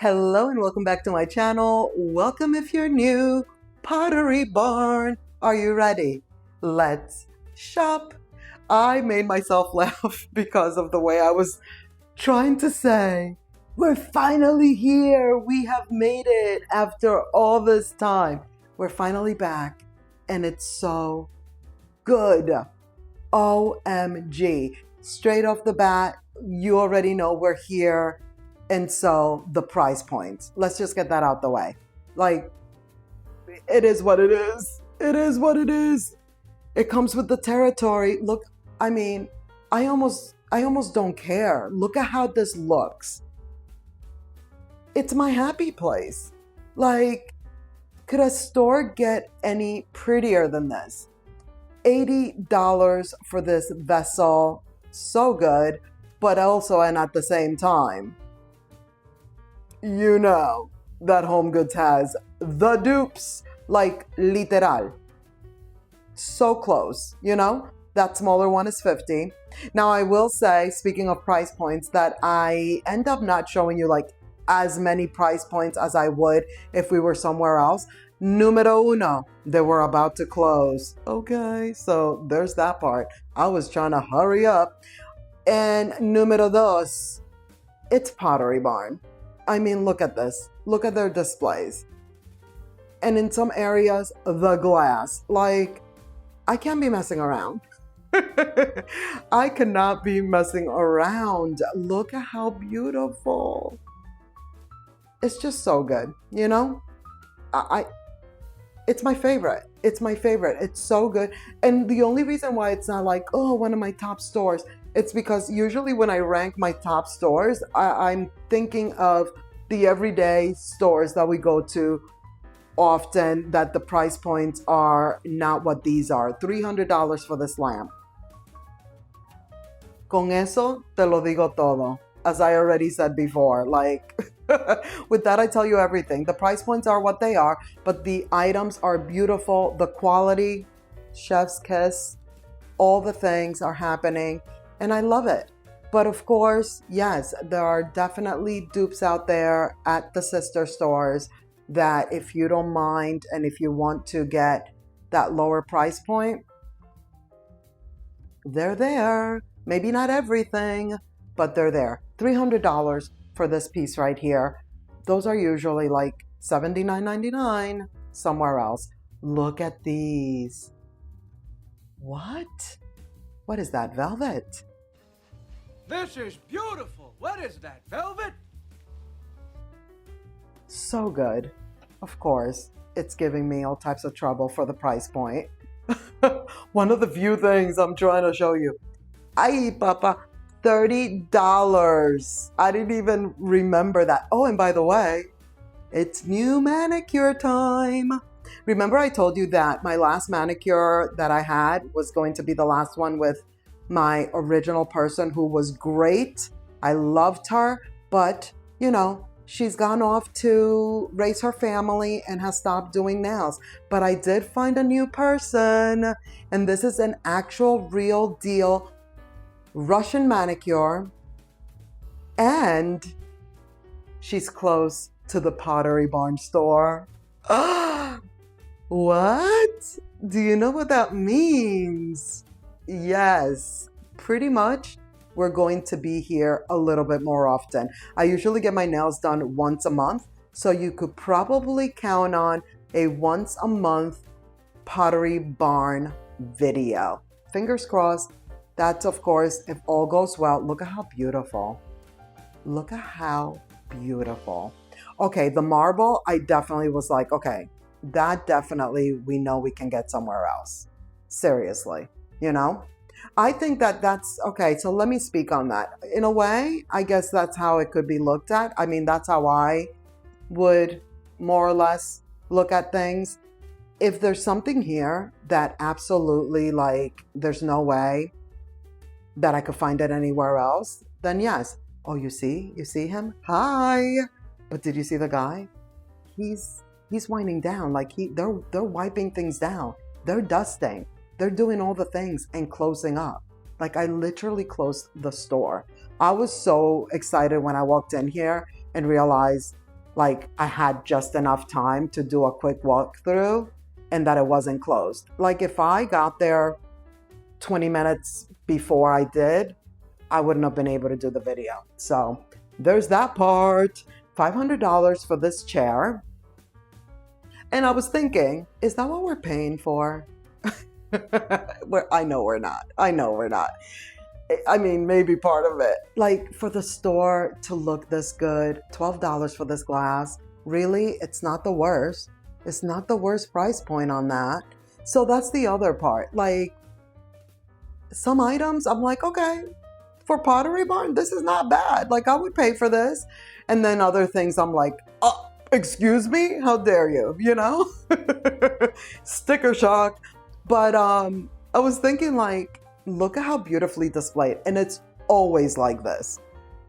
Hello and welcome back to my channel. Welcome if you're new. Pottery Barn. Are you ready? Let's shop. I made myself laugh because of the way I was trying to say, we're finally here. We have made it after all this time. We're finally back and it's so good. OMG. Straight off the bat, you already know we're here. And so the price points, let's just get that out the way. Like, it is what it is. It is what it is. It comes with the territory. Look, I mean, I almost don't care. Look at how this looks. It's my happy place. Like, could a store get any prettier than this? $80 for this vessel. So good, but also, and at the same time, you know that Home Goods has the dupes, like literal. So close, you know? That smaller one is $50. Now I will say, speaking of price points, that I end up not showing you like as many price points as I would if we were somewhere else. Numero uno, they were about to close. Okay, so there's that part. I was trying to hurry up. And numero dos, it's Pottery Barn. I mean, look at this. Look at their displays. And in some areas, the glass. Like, I can't be messing around. I cannot be messing around. Look at how beautiful. It's just so good, you know? It's my favorite. It's my favorite. It's so good. And the only reason why it's not like, oh, one of my top stores, it's because usually when I rank my top stores, I'm thinking of the everyday stores that we go to often, that the price points are not what these are. $300 for this lamp. Con eso te lo digo todo. As I already said before, like, with that I tell you everything. The price points are what they are, but the items are beautiful. The quality, chef's kiss, all the things are happening. And I love it. But of course, yes, there are definitely dupes out there at the sister stores that if you don't mind and if you want to get that lower price point, they're there. Maybe not everything, but they're there. $300 for this piece right here. Those are usually like $79.99 somewhere else. Look at these. What? What is that, velvet? This is beautiful. What is that, velvet? So good. Of course, it's giving me all types of trouble for the price point. One of the few things I'm trying to show you. Ay, papa, $30. I didn't even remember that. Oh, and by the way, it's new manicure time. Remember I told you that my last manicure that I had was going to be the last one with my original person who was great. I loved her, but you know, she's gone off to raise her family and has stopped doing nails. But I did find a new person, and this is an actual real deal Russian manicure, and she's close to the Pottery Barn store. What? Do you know what that means? Yes, pretty much we're going to be here a little bit more often. I usually get my nails done once a month, so you could probably count on a once a month Pottery Barn video. Fingers crossed. That's, of course, if all goes well. Look at how beautiful. Look at how beautiful. Okay, the marble, I definitely was like, okay, that definitely we know we can get somewhere else. Seriously, you know? I think that that's, okay, so let me speak on that. In a way, I guess that's how it could be looked at. I mean, that's how I would more or less look at things. If there's something here that absolutely, like, there's no way that I could find it anywhere else, then yes. Oh, you see him? Hi. But did you see the guy? He's winding down. Like they're wiping things down. They're dusting. They're doing all the things and closing up. Like I literally closed the store. I was so excited when I walked in here and realized like I had just enough time to do a quick walkthrough and that it wasn't closed. Like if I got there 20 minutes before I did, I wouldn't have been able to do the video. So there's that part. $500 for this chair. And I was thinking, is that what we're paying for? I know we're not. I know we're not. I mean, maybe part of it. Like for the store to look this good, $12 for this glass. Really, it's not the worst. It's not the worst price point on that. So that's the other part. Like some items, I'm like, okay, for Pottery Barn, this is not bad. Like I would pay for this. And then other things, I'm like, oh, excuse me? How dare you? You know? Sticker shock. But I was thinking like, look at how beautifully displayed. And it's always like this.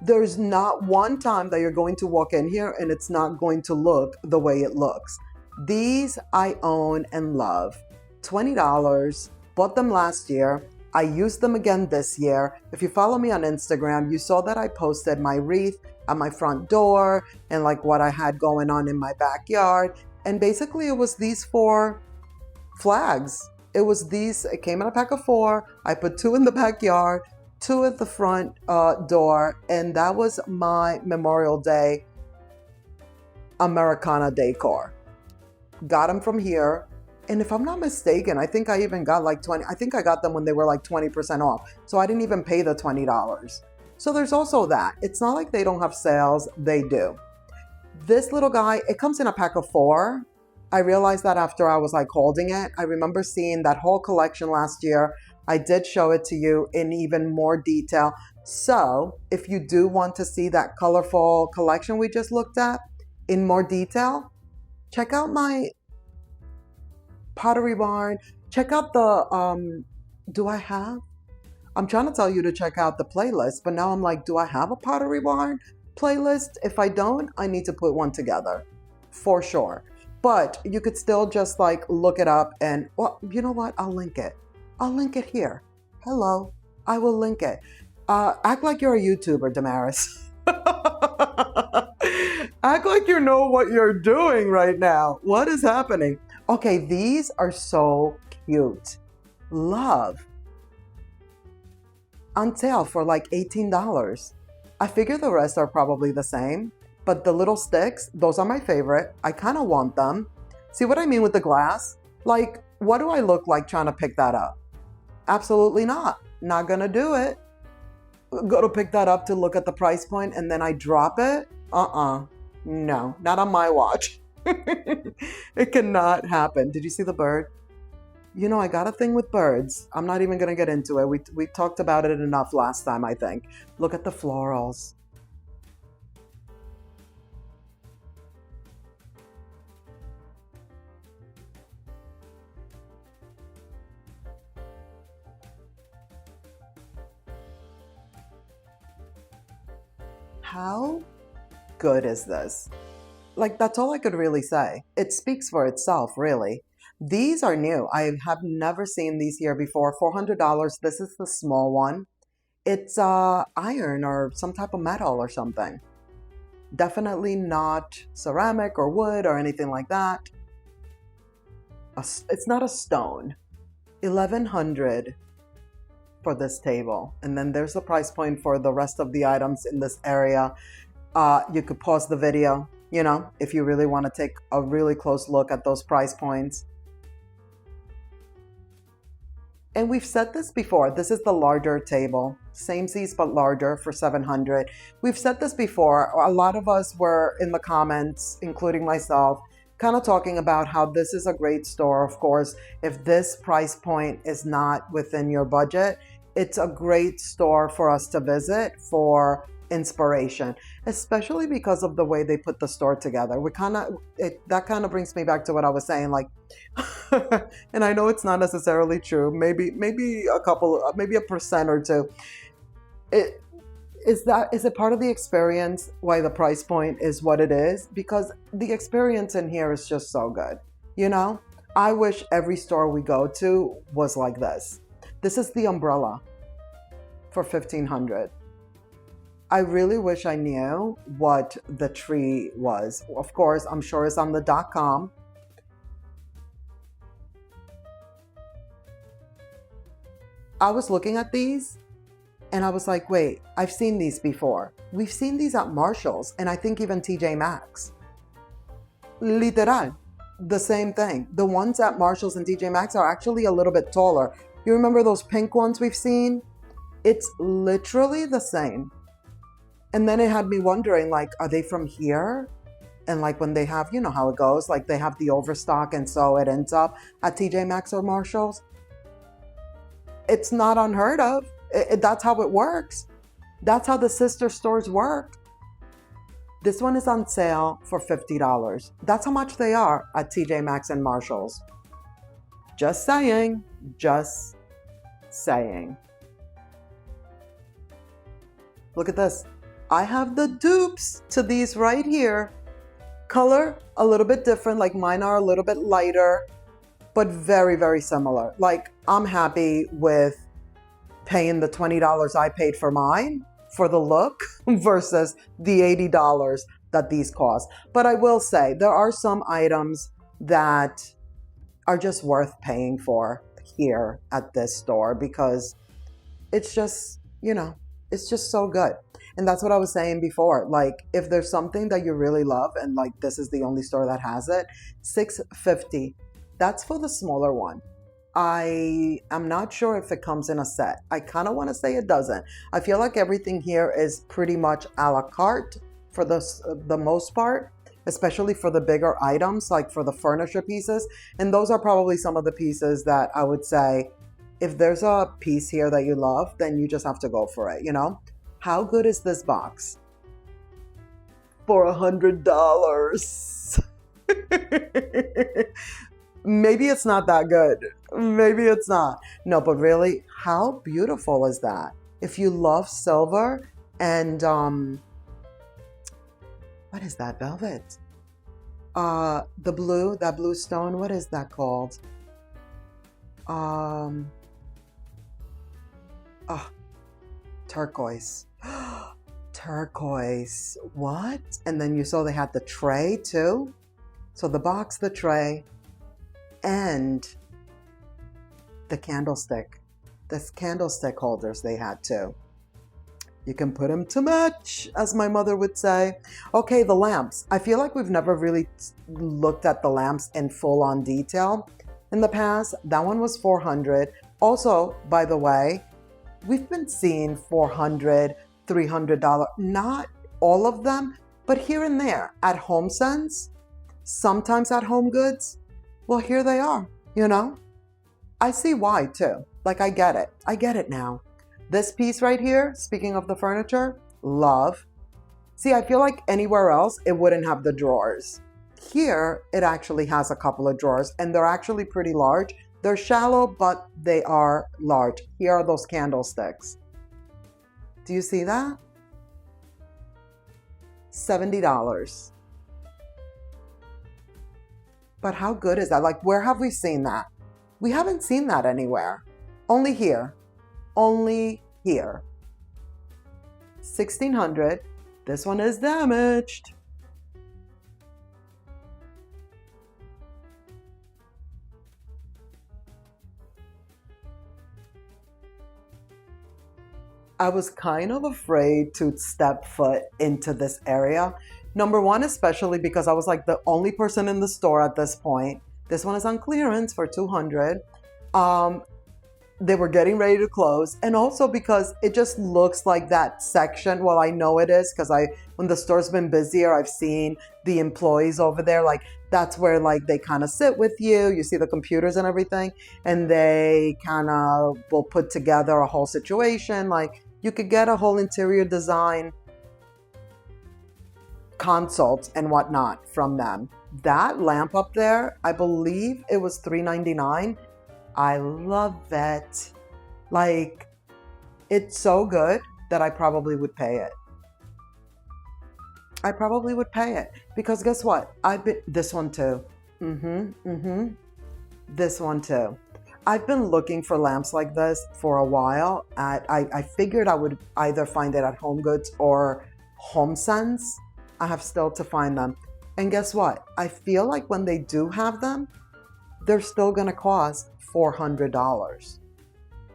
There's not one time that you're going to walk in here and it's not going to look the way it looks. These I own and love. $20. Bought them last year. I used them again this year. If you follow me on Instagram, you saw that I posted my wreath at my front door and like what I had going on in my backyard. And basically it was these 4 flags. It came in a pack of 4. I put 2 in the backyard, 2 at the front door. And that was my Memorial Day Americana decor. Got them from here. And if I'm not mistaken, I think I even got like 20. I think I got them when they were like 20% off. So I didn't even pay the $20. So there's also that. It's not like they don't have sales. They do. This little guy, it comes in a pack of 4. I realized that after I was like holding it. I remember seeing that whole collection last year. I did show it to you in even more detail. So if you do want to see that colorful collection we just looked at in more detail, check out my Pottery Barn. Check out the, I'm trying to tell you to check out the playlist, but now I'm like, do I have a Pottery Barn playlist? If I don't, I need to put one together for sure. But you could still just like look it up and, well, you know what? I'll link it. I'll link it here. Hello. I will link it. Act like you're a YouTuber, Damaris. Act like you know what you're doing right now. What is happening? Okay, these are so cute. Love. On sale for like $18. I figure the rest are probably the same, but the little sticks, those are my favorite. I kind of want them. See what I mean with the glass? Like, what do I look like trying to pick that up? Absolutely not. Not gonna do it. Go to pick that up to look at the price point and then I drop it? No, not on my watch. It cannot happen. Did you see the bird? You know, I got a thing with birds. I'm not even going to get into it. We talked about it enough last time, I think. Look at the florals. How good is this? Like, that's all I could really say. It speaks for itself, really. These are new. I have never seen these here before. $400. This is the small one. It's iron or some type of metal or something. Definitely not ceramic or wood or anything like that. It's not a stone. $1,100 for this table. And then there's the price point for the rest of the items in this area. You could pause the video, you know, if you really want to take a really close look at those price points. And we've said this before. This is the larger table, same size but larger for $700. We've said this before. A lot of us were in the comments, including myself, kind of talking about how this is a great store. Of course, if this price point is not within your budget, it's a great store for us to visit for inspiration, especially because of the way they put the store together. That kind of brings me back to what I was saying, like, and I know it's not necessarily true. Maybe a percent or two. Is it part of the experience why the price point is what it is? Because the experience in here is just so good. You know, I wish every store we go to was like this. This is the umbrella for $1,500. I really wish I knew what the tree was. Of course, I'm sure it's on the .com. I was looking at these and I was like, wait, I've seen these before. We've seen these at Marshall's and I think even TJ Maxx. Literal, the same thing. The ones at Marshall's and TJ Maxx are actually a little bit taller. You remember those pink ones we've seen? It's literally the same. And then it had me wondering, like, are they from here? And like when they have, you know how it goes, like they have the overstock and so it ends up at TJ Maxx or Marshall's. It's not unheard of. That's how it works. That's how the sister stores work. This one is on sale for $50. That's how much they are at TJ Maxx and Marshall's. Just saying. Just saying. Look at this. I have the dupes to these right here. Color, a little bit different. Like mine are a little bit lighter, but very, very similar. Like I'm happy with paying the $20 I paid for mine for the look versus the $80 that these cost. But I will say there are some items that are just worth paying for here at this store because it's just, you know, it's just so good. And that's what I was saying before. Like if there's something that you really love and like this is the only store that has it, $6.50. That's for the smaller one. I am not sure if it comes in a set. I kind of want to say it doesn't. I feel like everything here is pretty much a la carte for the most part, especially for the bigger items, like for the furniture pieces. And those are probably some of the pieces that I would say, if there's a piece here that you love, then you just have to go for it, you know? How good is this box? For $100. Maybe it's not that good. Maybe it's not. No, but really, how beautiful is that? If you love silver and, what is that, velvet? The blue, that blue stone, what is that called? Oh, turquoise. Turquoise. What? And then you saw they had the tray too. So the box, the tray, and the candlestick. The candlestick holders they had too. You can put them to match, as my mother would say. Okay, the lamps. I feel like we've never really looked at the lamps in full-on detail in the past. That one was $400. Also, by the way, we've been seeing $400, $300. Not all of them, but here and there. At HomeSense, sometimes at Home Goods. Well, here they are, you know? I see why too. Like, I get it. I get it now. This piece right here, speaking of the furniture, love. See, I feel like anywhere else, it wouldn't have the drawers. Here, it actually has a couple of drawers, and they're actually pretty large. They're shallow, but they are large. Here are those candlesticks. Do you see that? $70. But how good is that? Like, where have we seen that? We haven't seen that anywhere. Only here. Only here. $1,600. This one is damaged. I was kind of afraid to step foot into this area. Number one, especially because I was like the only person in the store at this point. This one is on clearance for $200. They were getting ready to close. And also because it just looks like that section. Well, I know it is because when the store's been busier, I've seen the employees over there. Like that's where like they kind of sit with you. You see the computers and everything. And they kind of will put together a whole situation. Like you could get a whole interior design consult and whatnot from them. That lamp up there, I believe it was $3.99. I love it. Like, it's so good that I probably would pay it. I probably would pay it. Because guess what? This one too. This one too. I've been looking for lamps like this for a while. I figured I would either find it at Home Goods or HomeSense. I have still to find them. And guess what? I feel like when they do have them, they're still going to cost $400.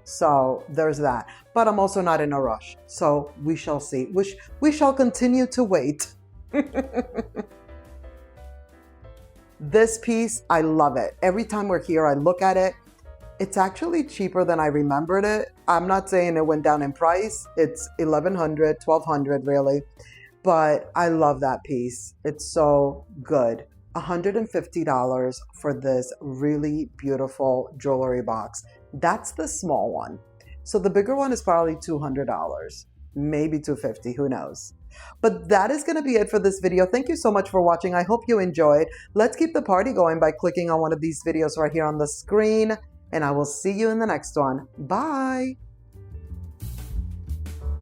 So there's that. But I'm also not in a rush. So we shall see. We shall continue to wait. This piece, I love it. Every time we're here, I look at it. It's actually cheaper than I remembered it. I'm not saying it went down in price. It's $1,100, $1,200 really. But I love that piece. It's so good. $150 for this really beautiful jewelry box. That's the small one. So the bigger one is probably $200, maybe $250, who knows. But that is going to be it for this video. Thank you so much for watching. I hope you enjoyed. Let's keep the party going by clicking on one of these videos right here on the screen. And I will see you in the next one. Bye.